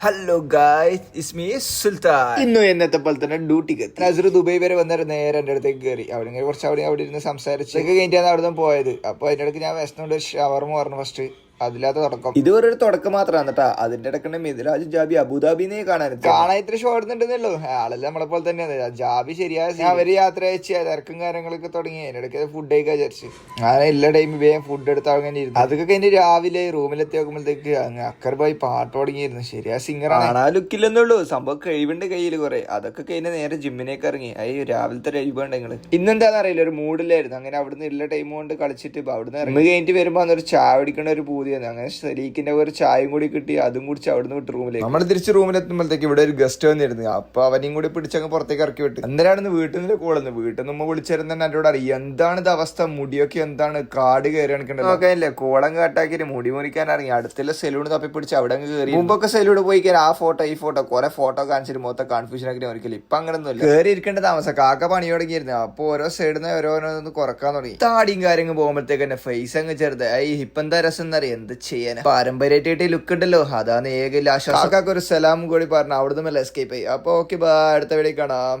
Hello guys, it's me സുൽത്താൻ. ഇന്നും എന്നത്തെ പോലെ തന്നെ ഡ്യൂട്ടിക്ക് എത്തി. നസർ ദുബൈ വരെ വന്നേരം നേരെ എൻ്റെ അടുത്തേക്ക് കയറി. അവിടെ കുറച്ച് അവിടെ ഇരുന്ന് സംസാരിച്ച് കഴിഞ്ഞിട്ടാണ് അവിടെ നിന്ന് പോയത്. അപ്പോൾ അതിൻ്റെ ഇടയ്ക്ക് ഞാൻ വിശന്നുകൊണ്ട് ഷവർമ പറഞ്ഞു ഫസ്റ്റ്. അതില്ലാത്ത തുടക്കം ഇത് ഒരു തുടക്കം മാത്രമാണ് കേട്ടാ. അതിന്റെ ഇടയ്ക്ക് മിദ്രാജ് ജാബി അബുദാബിനെ കാണാൻ ഇത്ര ഷോ ഇടുന്നുണ്ടെന്നല്ലോ. ആളെല്ലാം നമ്മളെ പോലെ തന്നെയാണ്. ജാബി ശരിയായ അവര് യാത്ര അയച്ച് തിരക്കും കാര്യങ്ങളൊക്കെ തുടങ്ങി. അതിനിടയ്ക്ക് ഫുഡ് കഴിക്കാൻ വിചാരിച്ചു. അങ്ങനെ എല്ലാ ടൈം വേഗം ഫുഡ് എടുത്ത് അങ്ങനെ ഇരുന്നു. അതൊക്കെ കഴിഞ്ഞ് രാവിലെ റൂമിലെത്തി നോക്കുമ്പോഴത്തേക്ക് അക്കർ പോയി പാട്ട് തുടങ്ങിയിരുന്നു. ശരിയാ സിംഗറാണ്. ആ ലുക്കില്ലെന്നുള്ളൂ. സംഭവം കഴിവുണ്ട് കയ്യിൽ കുറെ. അതൊക്കെ കഴിഞ്ഞ് നേരെ ജിമ്മിനേക്ക് ഇറങ്ങി. അയ്യോ രാവിലത്തെ കഴിവുണ്ട് നിങ്ങള്. ഇന്നെന്താന്ന് അറിയില്ല, ഒരു മൂഡിലായിരുന്നു. അങ്ങനെ അവിടുന്ന് എല്ലാ ടൈം കൊണ്ട് കളിച്ചിട്ട് അവിടുന്ന് ഇറങ്ങി കഴിഞ്ഞിട്ട് വരുമ്പോ അന്നൊരു ചായ കുടിക്കേണ്ട ഒരു പൂതി. അങ്ങനെ ശരീക്കിന്റെ ഒരു ചായയും കൂടി കിട്ടി. അതും കുടിച്ച് അവിടുന്ന് വിട്ട് റൂമിലേക്ക്. നമ്മൾ തിരിച്ച് റൂമിലെത്തുമ്പോഴത്തേക്ക് ഇവിടെ ഒരു ഗസ്റ്റ് വന്നിരുന്നു. അപ്പൊ അവനെയും കൂടി പിടിച്ചങ്ങ് പുറത്തേക്ക് ഇറക്കി വിട്ടു. എന്തിനാണെന്ന് വീട്ടിൽ നിന്ന് കോളുന്നു. വീട്ടിൽ നിന്ന് മുമ്പ് വിളിച്ചിരുന്ന തന്നെ എന്നോട് അറിയാം എന്താണ് ഇത് അവസ്ഥ. മുടിയൊക്കെ എന്താണ് കാട് കയറി കണക്കണ്ടല്ലോ. നോക്കാനില്ലേ, കോളം കാട്ടാക്കി മുടി മുറിക്കാൻ ഇറങ്ങി. അടുത്തുള്ള സെലൂൺ തപ്പി പിടിച്ച് അവിടെ അങ്ങ് കയറി. മുമ്പൊക്കെ സെലൂണ് പോയി കയറി ആ ഫോട്ടോ ഈ ഫോട്ടോ കുറെ ഫോട്ടോ കാണിച്ചിട്ട് മൊത്തം കൺഫ്യൂഷൻ ആക്കി ഒരിക്കലും. ഇപ്പൊ അങ്ങനൊന്നുമില്ല. കയറി ഇരിക്കേണ്ട താമസം. കാക്ക പണി തുടങ്ങിയിരുന്നു. അപ്പൊ ഓരോ സൈഡിൽ നിന്ന് ഓരോന്ന് കുറക്കാൻ തുടങ്ങി. താടിയും കാര്യങ്ങൾ പോകുമ്പോഴത്തേക്ക് തന്നെ ഫേസ് അങ്ങ് ചെറുത്. ഇപ്പൊ എന്താ രസം എന്നറിയാം. എന്ത് ചെയ്യാൻ പാരമ്പര്യമായിട്ട് ലുക്ക് ഉണ്ടല്ലോ. അതാണ് ഏക ആശ്വാസം. ഒരു സലാം കൂടി പറഞ്ഞു. അവിടുന്ന് എസ്കേപ്പ് ആയി. അപ്പൊ ഓക്കെ, അടുത്ത വീഡിയോ കാണാം.